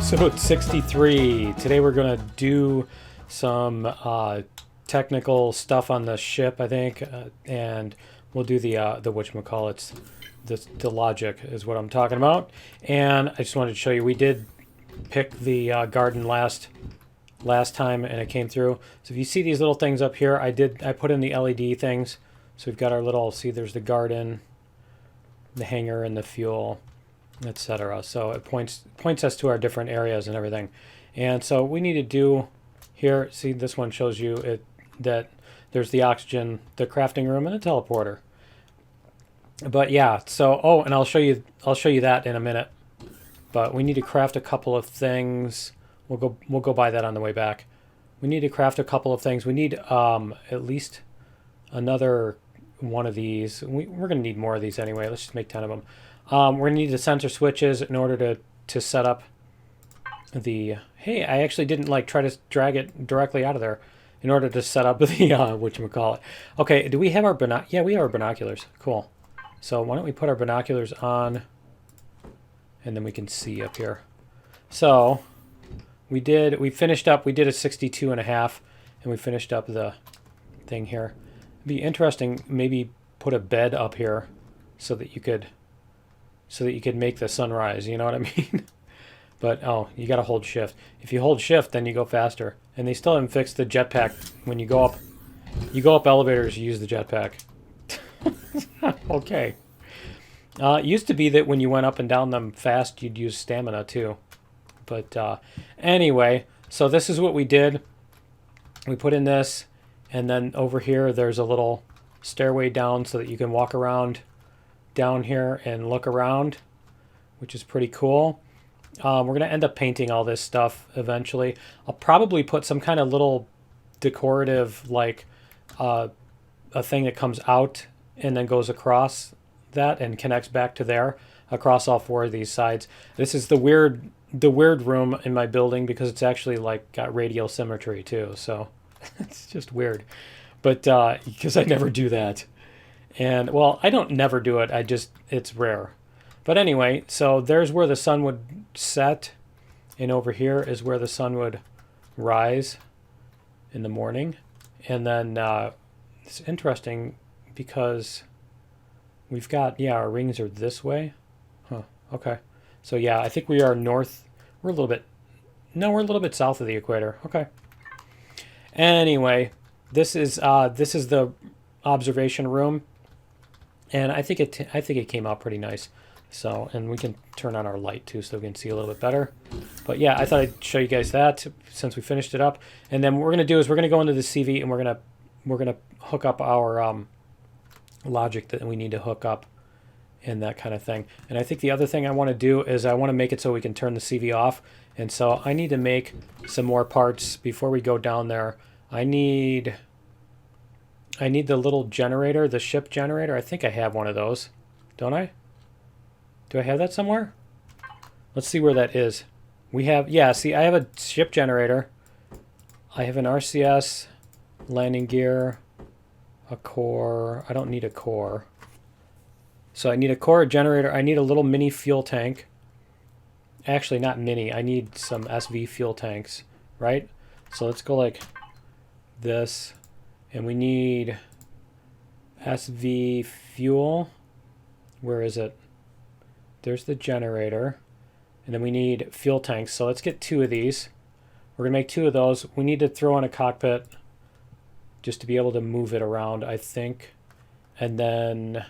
Episode 63. Today we're going to do some technical stuff on the ship, I think, and we'll do the whatchamacallits. The logic is what I'm talking about. And I just wanted to show you, we did pick the garden last time and it came through. So if you see these little things up here, I put in the LED things. So we've got our little, see there's the garden, the hangar, and the fuel, etc. So it points us to our different areas and everything. And so we need to do here, see this one shows you that there's the oxygen, the crafting room, and a teleporter. But yeah, so and I'll show you that in a minute. But we need to craft a couple of things. We'll go by that on the way back. We need to craft a couple of things. We need at least another one of these. We're going to need more of these anyway. Let's just make 10 of them. We're going to need the sensor switches in order to set up the... Hey, I actually didn't try to drag it directly out of there in order to set up the whatchamacallit. Okay, do we have our binoculars? Yeah, we have our binoculars. Cool. So why don't we put our binoculars on and then we can see up here. So we finished up, we did a 62.5 and we finished up the thing here. It'd be interesting maybe put a bed up here so that you could make the sunrise, you know what I mean? But you got to hold shift. If you hold shift, then you go faster. And they still haven't fixed the jetpack. When you go up elevators, you use the jetpack. Okay. It used to be that when you went up and down them fast, you'd use stamina too. But anyway, so this is what we did. We put in this, and then over here there's a little stairway down so that you can walk around down here and look around, which is pretty cool. We're going to end up painting all this stuff eventually. I'll probably put some kind of little decorative, a thing that comes out and then goes across that and connects back to there, across all 4 of these sides. This is the weird room in my building because it's actually got radial symmetry too, so it's just weird. But because I never do that. And, well, I don't never do it. It's rare. But anyway, so there's where the sun would set. And over here is where the sun would rise in the morning. And then it's interesting because we've got, our rings are this way. Huh, okay. So, yeah, I think we are north. We're a little bit south of the equator. Okay. Anyway, this is the observation room. And I think it came out pretty nice. So, and we can turn on our light too so we can see a little bit better. But yeah, I thought I'd show you guys that since we finished it up. And then what we're going to do is we're going to go into the CV and we're going to hook up our logic that we need to hook up and that kind of thing. And I think the other thing I want to do is I want to make it so we can turn the CV off. And so I need to make some more parts before we go down there. I need the little generator, the ship generator. I think I have one of those. Don't I? Do I have that somewhere? Let's see where that is. We have, see, I have a ship generator. I have an RCS, landing gear, a core. I don't need a core. So I need a core, a generator. I need a little mini fuel tank. Actually, not mini. I need some SV fuel tanks, right? So let's go like this. And we need SV fuel. Where is it? There's the generator. And then we need fuel tanks. So let's get 2 of these. We're going to make 2 of those. We need to throw in a cockpit just to be able to move it around, I think. And then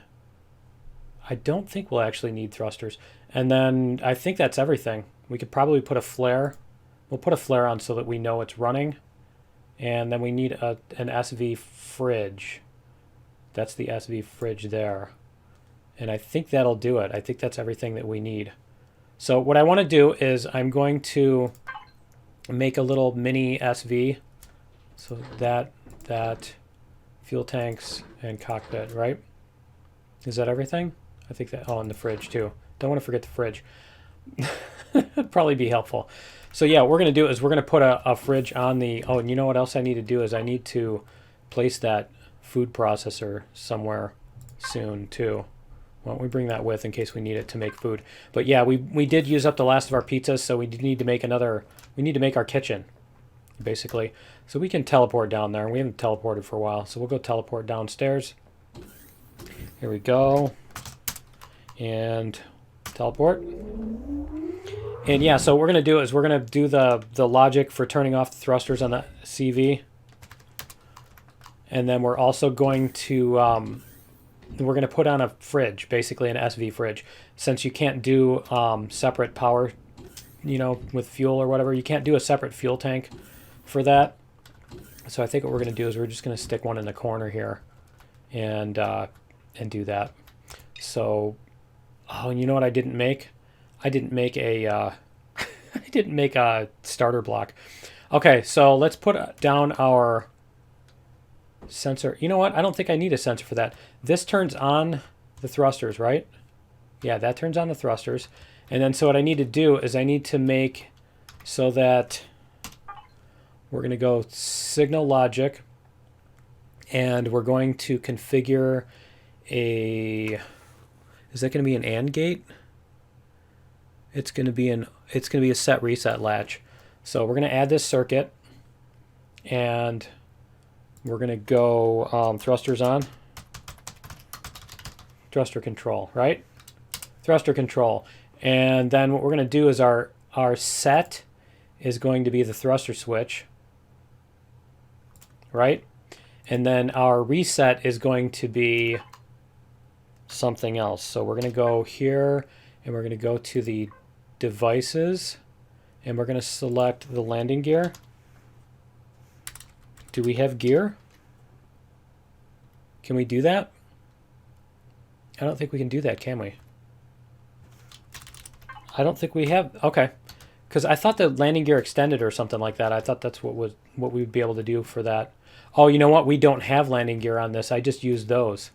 I don't think we'll actually need thrusters. And then I think that's everything. We could probably put a flare. We'll put a flare on so that we know it's running. And then we need an SV fridge. That's the SV fridge there. And I think that'll do it. I think that's everything that we need. So what I want to do is I'm going to make a little mini SV. So that, fuel tanks, and cockpit, right? Is that everything? I think that, and the fridge too. Don't want to forget the fridge. It'd probably be helpful. So yeah, what we're going to do is we're going to put a fridge on the... Oh, and you know what else I need to do is I need to place that food processor somewhere soon too. Why don't we bring that with in case we need it to make food? But yeah, we did use up the last of our pizzas, so we need to make another. We need to make our kitchen, basically. So we can teleport down there. We haven't teleported for a while, so we'll go teleport downstairs. Here we go. And teleport. And yeah, so what we're going to do is we're going to do the logic for turning off the thrusters on the CV. And then we're also going to put on a fridge, basically an SV fridge. Since you can't do separate power, you know, with fuel or whatever, you can't do a separate fuel tank for that. So I think what we're going to do is we're just going to stick one in the corner here and do that. So, oh, and you know what I didn't make? I didn't make a I didn't make a starter block. Okay, so let's put down our sensor. You know what? I don't think I need a sensor for that. This turns on the thrusters, right? Yeah, that turns on the thrusters. And then so what I need to do is I need to make so that we're going to go signal logic, and we're going to configure a, is that going to be an AND gate? It's going to be a set reset latch. So we're going to add this circuit, and we're going to go thrusters on, thruster control, right? Thruster control. And then what we're going to do is our set is going to be the thruster switch, right? And then our reset is going to be something else. So we're going to go here, and we're going to go to the devices, and we're going to select the landing gear. Do we have gear? Can we do that? I don't think we can do that, can we? I don't think we have. Okay, because I thought the landing gear extended or something like that. I thought that's what we would be able to do for that. Oh, you know what? We don't have landing gear on this. I just used those.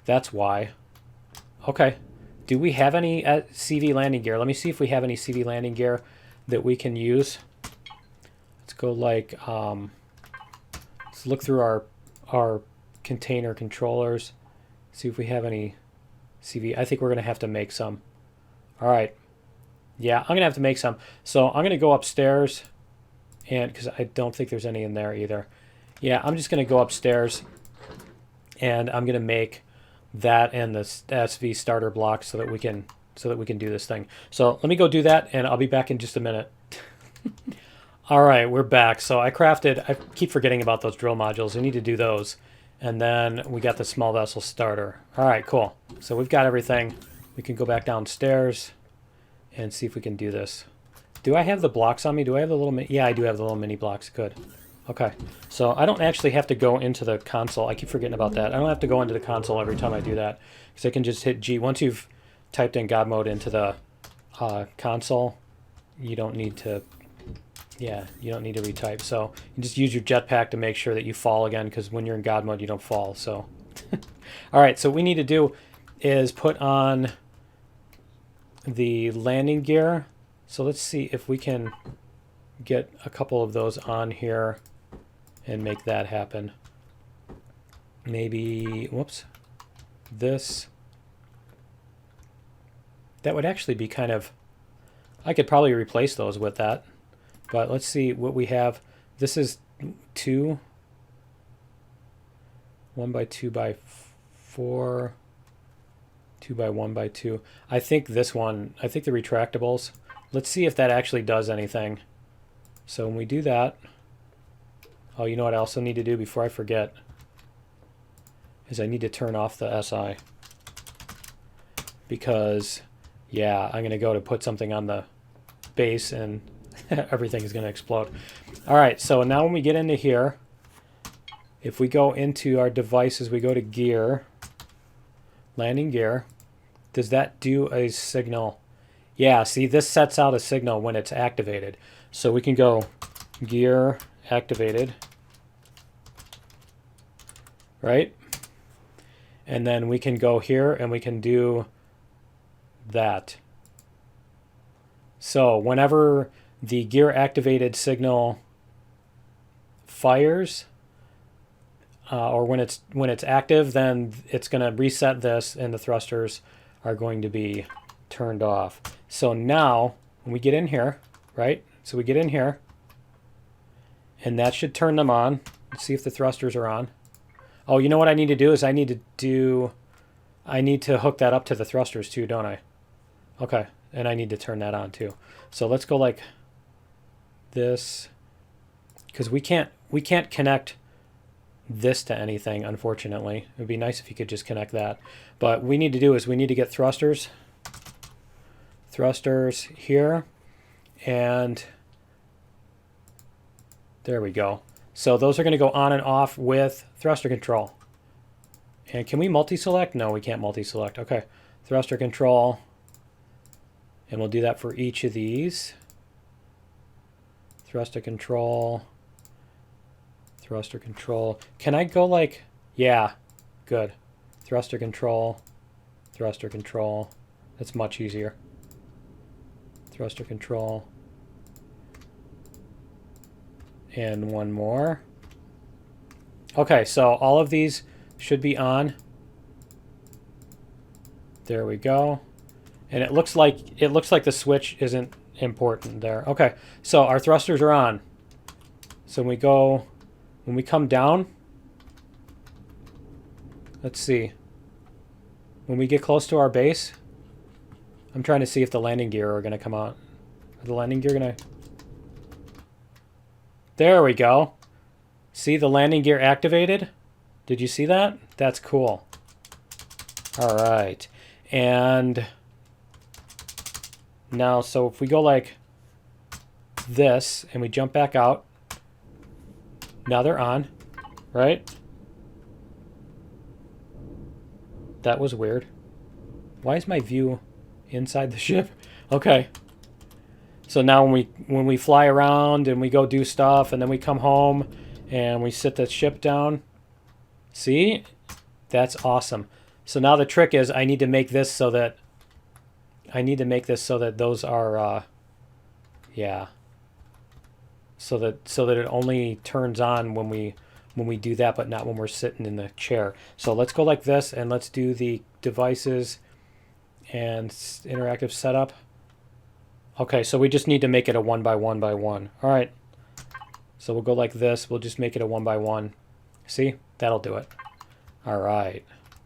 That's why. Okay. Do we have any CV landing gear? Let me see if we have any CV landing gear that we can use. Let's go like, let's look through our container controllers. See if we have any CV. I think we're going to have to make some. All right. Yeah, I'm going to have to make some. So I'm going to go upstairs, and because I don't think there's any in there either. Yeah, I'm just going to go upstairs, and I'm going to make that and the SV starter block so that we can do this thing. So let me go do that, and I'll be back in just a minute. All right, we're back. So I keep forgetting about those drill modules. We need to do those. And then we got the small vessel starter. All right, cool. So we've got everything. We can go back downstairs and see if we can do this. Do I have the blocks on me? Do I have the little yeah, I do have the little mini blocks. Good. Okay. So I don't actually have to go into the console. I keep forgetting about that. I don't have to go into the console every time I do that, because I can just hit G. Once you've typed in God mode into the console, you don't need to, yeah, you don't need to retype. So you just use your jetpack to make sure that you fall again, because when you're in God mode, you don't fall. So, all right. So what we need to do is put on the landing gear. So let's see if we can get a couple of those on here and make that happen. Maybe, whoops, this. That would actually be kind of, I could probably replace those with that. But let's see what we have. This is 2, 1 by 2 by 4, 2 by 1 by 2. I think this one, I think the retractables. Let's see if that actually does anything. So when we do that, oh, you know what I also need to do before I forget is I need to turn off the SI, because, yeah, I'm going to go to put something on the base and everything is going to explode. All right, so now when we get into here, if we go into our devices, we go to gear, landing gear, does that do a signal? Yeah, see, this sets out a signal when it's activated. So we can go gear activated, right? And then we can go here and we can do that. So whenever the gear activated signal fires, or when it's active, then it's going to reset this and the thrusters are going to be turned off. So now, when we get in here, right? So we get in here, and that should turn them on. Let's see if the thrusters are on. Oh, you know what I need to do is I need to hook that up to the thrusters too, don't I? Okay, and I need to turn that on too. So let's go like this, because we can't connect this to anything, unfortunately. It would be nice if you could just connect that. But what we need to do is we need to get thrusters here, and there we go. So those are going to go on and off with thruster control. And can we multi-select? No, we can't multi-select. Okay, thruster control. And we'll do that for each of these. Thruster control. Thruster control. Can I go like, yeah, good. Thruster control. Thruster control. That's much easier. Thruster control. And one more. Okay, so all of these should be on. There we go. And it looks like the switch isn't important there. Okay, so our thrusters are on. So when we come down, let's see. When we get close to our base, I'm trying to see if the landing gear are going to come out. Are the landing gear going to... There we go. See the landing gear activated? Did you see that? That's cool. All right. And now, so if we go like this and we jump back out, now they're on, right? That was weird. Why is my view inside the ship? Okay. So now when we fly around and we go do stuff and then we come home and we sit the ship down, see? That's awesome. So now the trick is I need to make this so that those are yeah. So that it only turns on when we do that, but not when we're sitting in the chair. So let's go like this, and let's do the devices and interactive setup. Okay, so we just need to make it a 1 by 1 by 1. All right. So we'll go like this. We'll just make it a 1 by 1. See? That'll do it. All right.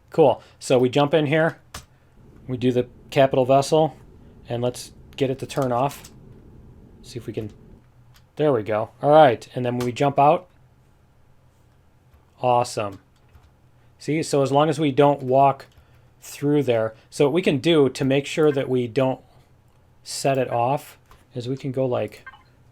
Cool. So we jump in here. We do the capital vessel, and let's get it to turn off. See if we can... There we go. All right. And then when we jump out, awesome. See? So as long as we don't walk through there. So what we can do to make sure that we don't set it off is we can go like...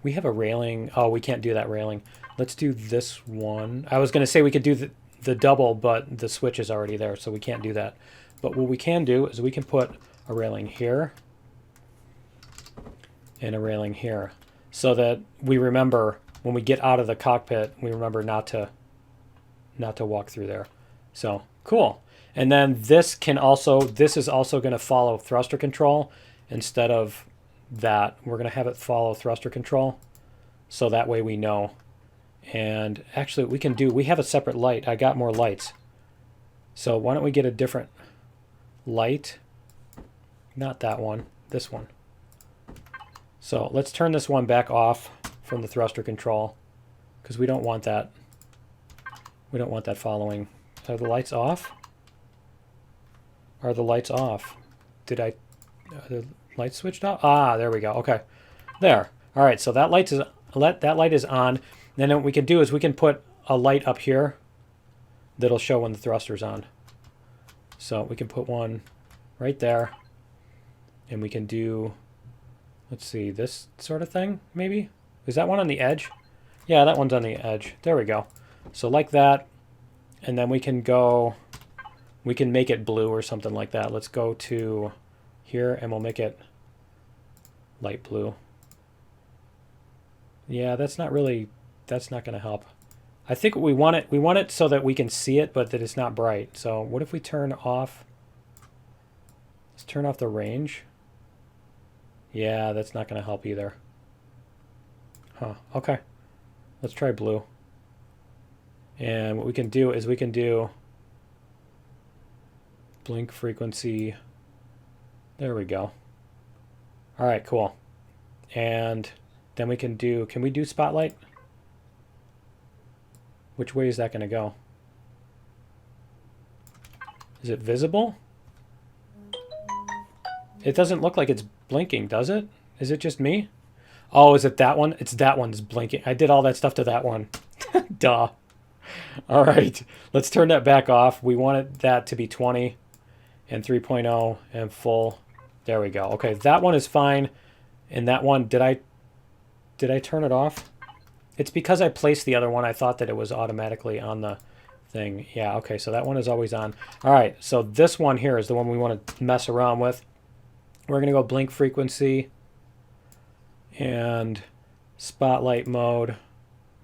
We have a railing. Oh, we can't do that railing. Let's do this one. I was going to say we could do the double, but the switch is already there, so we can't do that. But what we can do is we can put a railing here and a railing here so that we remember when we get out of the cockpit, we remember not to walk through there. So cool. And then this is also going to follow thruster control instead of that. We're going to have it follow thruster control so that way we know. And actually we have a separate light. I got more lights. So why don't we get a different light? Not that one, this one. So let's turn this one back off from the thruster control because we don't want that. We don't want that following. Are the lights off? Are the lights off? Are the lights switched off? Ah, there we go. Okay. There. All right, so that light is on. Then what we can do is we can put a light up here that'll show when the thruster's on. So we can put one right there. And we can do, let's see, this sort of thing, maybe? Is that one on the edge? Yeah, that one's on the edge. There we go. So like that. And then we can make it blue or something like that. Let's go to here and we'll make it light blue. Yeah, that's not going to help. I think we want it so that we can see it, but that it's not bright. So what if we turn off, let's turn off the range. Yeah, that's not going to help either. Huh, okay. Let's try blue. And what we can do is we can do blink frequency There we go. All right, cool. And then we can we do spotlight? Which way is that going to go? Is it visible? It doesn't look like it's blinking, does it? Is it just me? Oh, is it that one? It's that one's blinking. I did all that stuff to that one. Duh. All right, let's turn that back off. We wanted that to be 20 and 3.0 and full. There we go. Okay, that one is fine. And that one, did I turn it off? It's because I placed the other one. I thought that it was automatically on the thing. Yeah, okay, so that one is always on. All right, so this one here is the one we want to mess around with. We're going to go blink frequency and spotlight mode,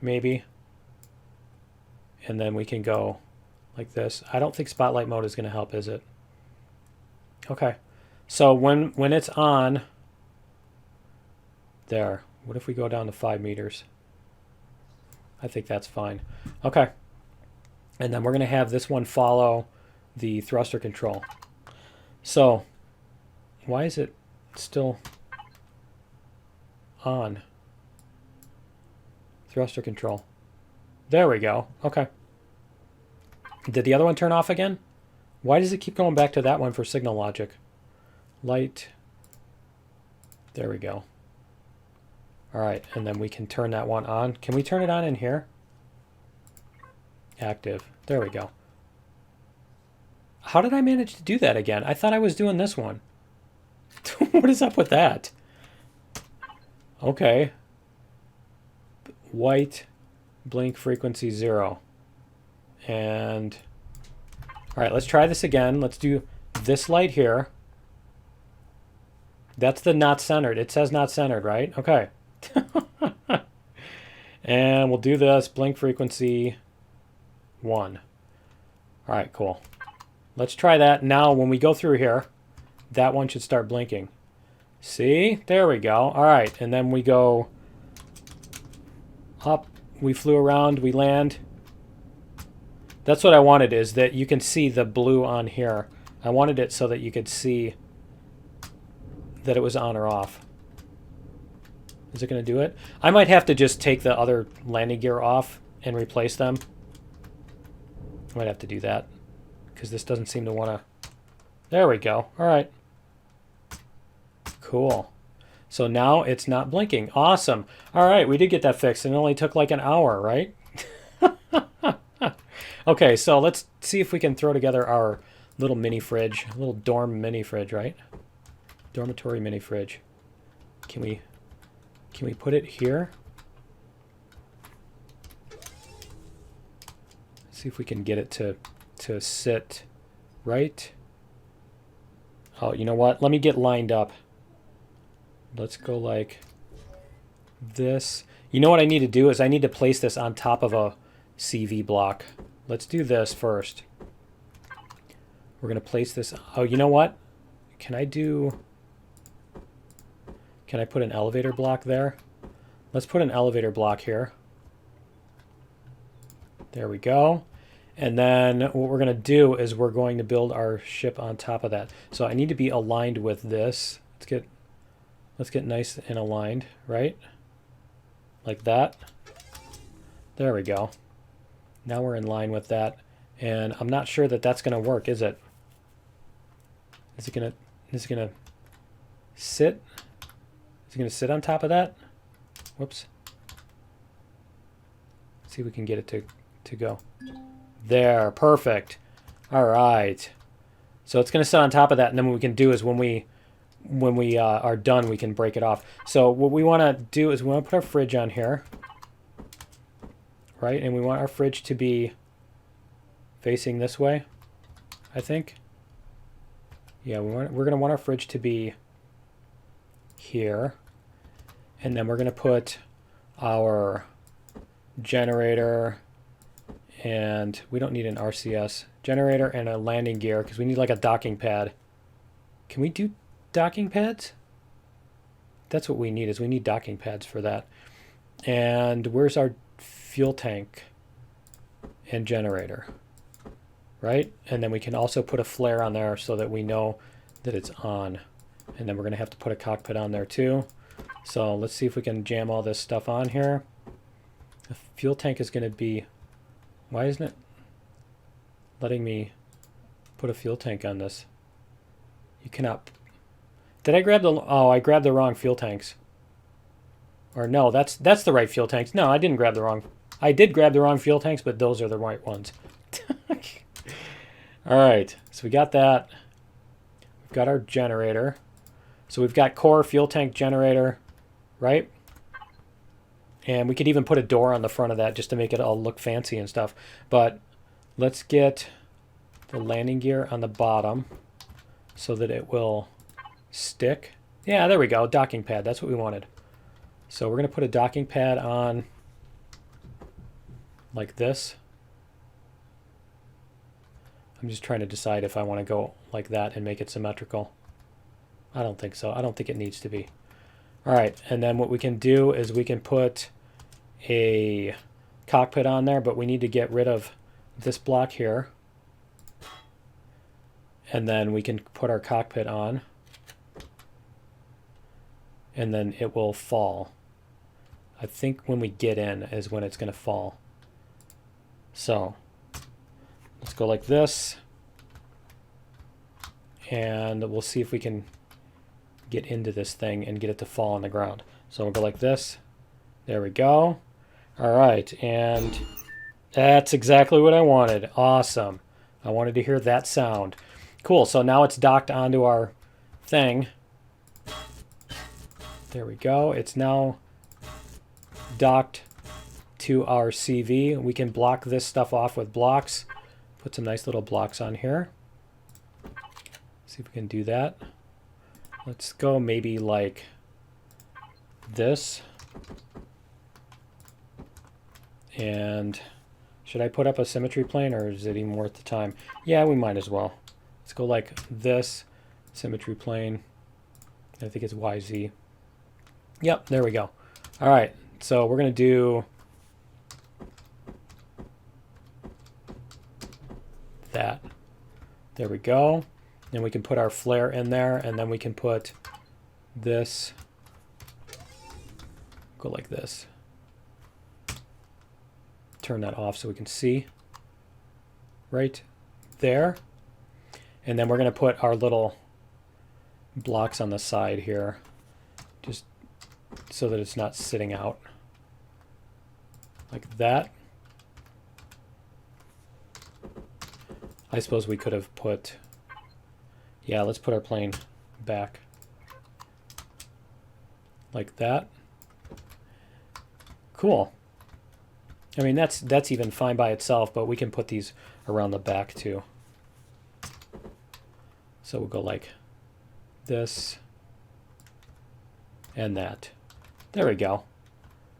maybe. And then we can go like this. I don't think spotlight mode is going to help, is it? Okay. So when it's on, there. What if we go down to 5 meters? I think that's fine. Okay. And then we're going to have this one follow the thruster control. So why is it still on? Thruster control. There we go. Okay. Did the other one turn off again? Why does it keep going back to that one for signal logic? Light. There we go. All right, and then we can turn that one on. Can we turn it on in here? Active. There we go. How did I manage to do that again? I thought I was doing this one. What is up with that? Okay. White, blink frequency 0. And, all right, let's try this again. Let's do this light here. That's the not centered. It says not centered, right? Okay. And we'll do this, blink frequency 1. All right, cool. Let's try that. Now, when we go through here, that one should start blinking. See? There we go. All right, and then we go up. We flew around. We land. That's what I wanted, is that you can see the blue on here. I wanted it so that you could see that it was on or off. Is it going to do it? I might have to just take the other landing gear off and replace them. I might have to do that because this doesn't seem to want to... There we go. All right. Cool. So now it's not blinking. Awesome. All right, we did get that fixed. It only took like an hour, right? Okay, so let's see if we can throw together our little mini fridge, a little dorm mini fridge, right? Dormitory mini fridge. Can we put it here? Let's see if we can get it to sit right. Oh, you know what? Let me get lined up. Let's go like this. You know what I need to do is I need to place this on top of a CV block. Let's do this first. We're going to place this. Oh, you know what? Can I put an elevator block there? Let's put an elevator block here. There we go. And then what we're going to do is we're going to build our ship on top of that. So I need to be aligned with this. Let's get nice and aligned, right? Like that. There we go. Now we're in line with that. And I'm not sure that that's going to work, is it? Is it going to sit? Is it going to sit on top of that? Whoops. Let's see if we can get it to go. There, perfect. All right. So it's going to sit on top of that, and then what we can do is when we are done, we can break it off. So what we want to do is we want to put our fridge on here, right? And we want our fridge to be facing this way, I think. Yeah, we're going to want our fridge to be here. And then we're going to put our generator, and we don't need an RCS. Generator and a landing gear because we need like a docking pad. Can we do docking pads? That's what we need, is we need docking pads for that. And where's our fuel tank and generator? Right? And then we can also put a flare on there so that we know that it's on. And then we're going to have to put a cockpit on there too. So let's see if we can jam all this stuff on here. The fuel tank is going to be... Why isn't it letting me put a fuel tank on this? You cannot... Did I grab the... Oh, I grabbed the wrong fuel tanks. Or no, that's the right fuel tanks. No, I didn't grab the wrong... I did grab the wrong fuel tanks, but those are the right ones. All right, so we got that. We've got our generator. So we've got core, fuel tank, generator, right? And we could even put a door on the front of that just to make it all look fancy and stuff. But let's get the landing gear on the bottom so that it will stick. Yeah, there we go, docking pad, that's what we wanted. So we're gonna put a docking pad on like this. I'm just trying to decide if I want to go like that and make it symmetrical. I don't think so. I don't think it needs to be. All right, and then what we can do is we can put a cockpit on there, but we need to get rid of this block here. And then we can put our cockpit on. And then it will fall. I think when we get in is when it's going to fall. So let's go like this. And we'll see if we can get into this thing and get it to fall on the ground. So we'll go like this. There we go. All right, and that's exactly what I wanted. Awesome. I wanted to hear that sound. Cool, so now it's docked onto our thing. There we go. It's now docked to our CV. We can block this stuff off with blocks. Put some nice little blocks on here. See if we can do that. Let's go maybe like this. And should I put up a symmetry plane, or is it even worth the time? Yeah, we might as well. Let's go like this, symmetry plane. I think it's YZ. Yep, there we go. All right, so we're going to do that. There we go. Then we can put our flare in there, and then we can put this, go like this. Turn that off so we can see right there. And then we're going to put our little blocks on the side here, just so that it's not sitting out like that. I suppose we could have put, yeah, let's put our plane back like that. Cool. I mean, that's even fine by itself, but we can put these around the back too. So we'll go like this and that. There we go. All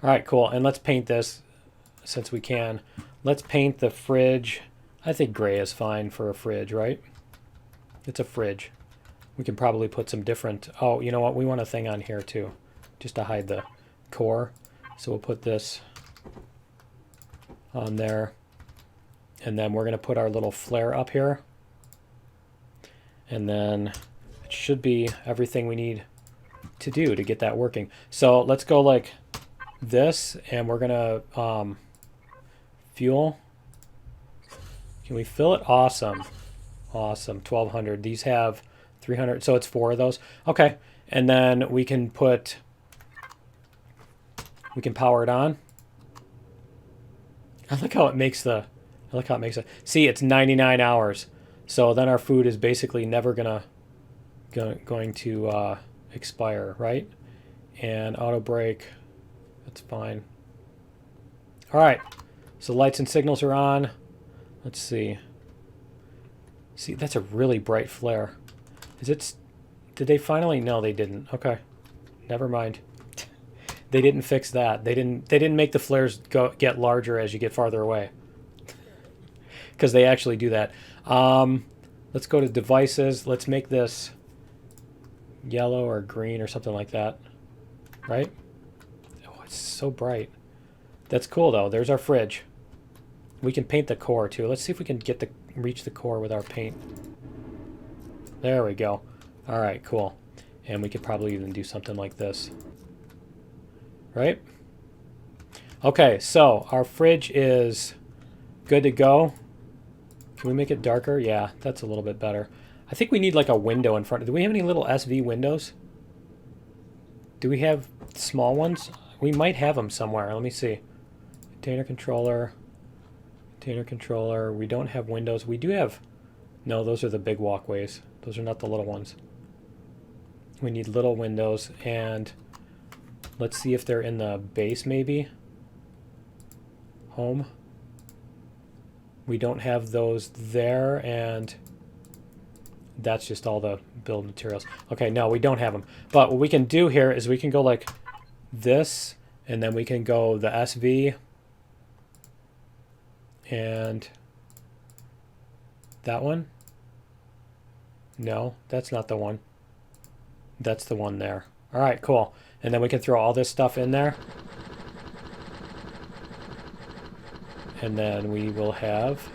right, cool. And let's paint this since we can. Let's paint the fridge. I think gray is fine for a fridge, right? It's a fridge. We can probably put some different... Oh, you know what? We want a thing on here too, just to hide the core. So we'll put this on there. And then we're going to put our little flare up here. And then it should be everything we need to do to get that working. So let's go like this, and we're going to fuel. Can we fill it? Awesome. Awesome. 1200. These have 300, so it's 4 of those. Okay. And then we can power it on. I like how it makes it. See, it's 99 hours. So then our food is basically never going to expire, right? And auto brake, that's fine. All right, so lights and signals are on. Let's see. See, that's a really bright flare. Did they finally? No, they didn't. Okay, never mind. They didn't fix that. They didn't make the flares get larger as you get farther away. Because they actually do that. Let's go to devices. Let's make this yellow or green or something like that. Right? Oh, it's so bright. That's cool though. There's our fridge. We can paint the core too. Let's see if we can reach the core with our paint. There we go. All right, cool. And we could probably even do something like this. Right? Okay, so our fridge is good to go. Can we make it darker? Yeah, that's a little bit better. I think we need like a window in front. Do we have any little SV windows? Do we have small ones? We might have them somewhere. Let me see. Container controller. Container controller. We don't have windows. We do have... No, those are the big walkways. Those are not the little ones. We need little windows. And let's see if they're in the base maybe. Home. We don't have those there, and that's just all the build materials. Okay, no, we don't have them. But what we can do here is we can go like this, and then we can go the SV, and that one. No, that's not the one. That's the one there. All right, cool. And then we can throw all this stuff in there. And then we will have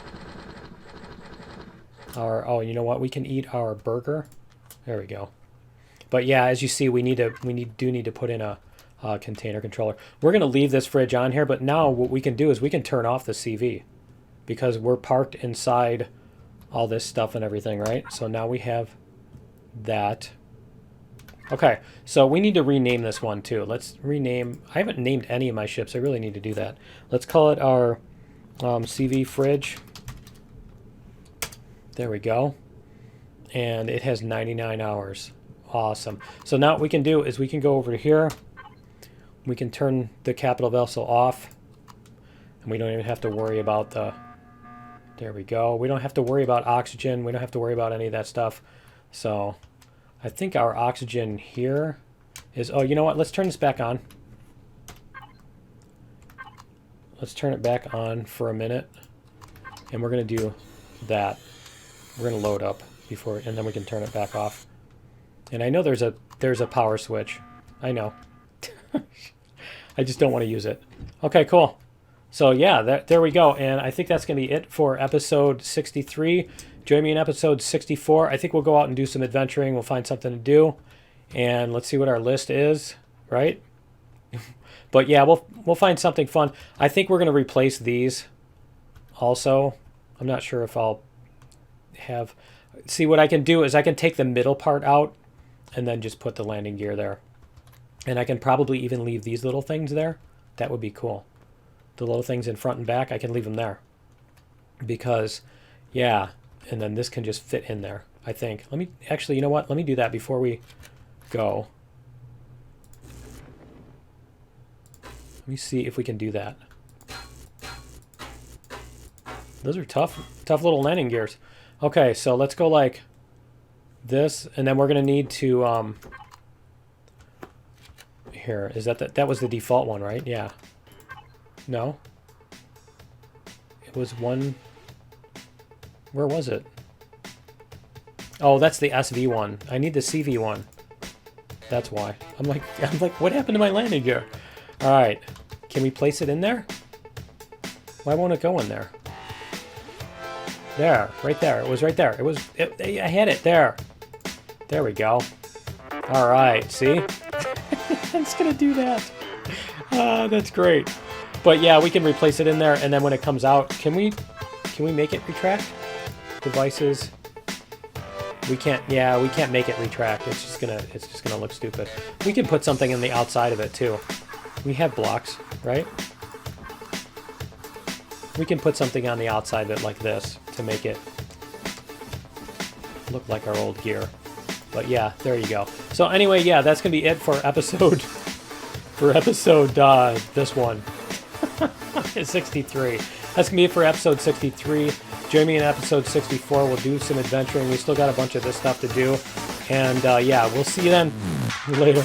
our, oh, you know what? We can eat our burger. There we go. But yeah, as you see, we do need to put in a container controller. We're going to leave this fridge on here, but now what we can do is we can turn off the CV because we're parked inside all this stuff and everything, right? So now we have that. Okay, so we need to rename this one too. Let's rename. I haven't named any of my ships. I really need to do that. Let's call it our CV fridge. There we go. And it has 99 hours. Awesome. So now what we can do is we can go over here. We can turn the capital vessel off. And we don't even have to worry about the... There we go. We don't have to worry about oxygen. We don't have to worry about any of that stuff. So I think our oxygen here is... Oh, you know what? Let's turn this back on. Let's turn it back on for a minute. And we're going to do that. We're going to load up before, and then we can turn it back off. And I know there's a power switch. I know. I just don't want to use it. Okay, cool. So yeah, there we go. And I think that's going to be it for episode 63. Join me in episode 64. I think we'll go out and do some adventuring. We'll find something to do. And let's see what our list is, right? But yeah, we'll find something fun. I think we're going to replace these also. I'm not sure if I'll have... See, what I can do is I can take the middle part out and then just put the landing gear there. And I can probably even leave these little things there. That would be cool. The little things in front and back, I can leave them there. Because, yeah, and then this can just fit in there, I think. Let me... Actually, you know what? Let me do that before we go. Let me see if we can do that. Those are tough little landing gears. Okay, so let's go like this, and then we're going to need to, here, is that was the default one, right? Yeah. No? It was one, where was it? Oh, that's the SV one. I need the CV one. That's why. I'm like, what happened to my landing gear? All right, can we place it in there? Why won't it go in there? There, right there. It was right there. I had it there. There we go. All right, see? It's gonna do that. That's great. But yeah, we can replace it in there, and then when it comes out, can we make it retract? Devices. We can't. Yeah, we can't make it retract. It's just gonna look stupid. We can put something in the outside of it too. We have blocks, right? We can put something on the outside of it like this to make it look like our old gear. But yeah, there you go. So anyway, yeah, that's gonna be it for episode this one. 63. That's gonna be it for episode 63. Join me in episode 64. We'll do some adventuring. We still got a bunch of this stuff to do. And yeah, we'll see you then. Later.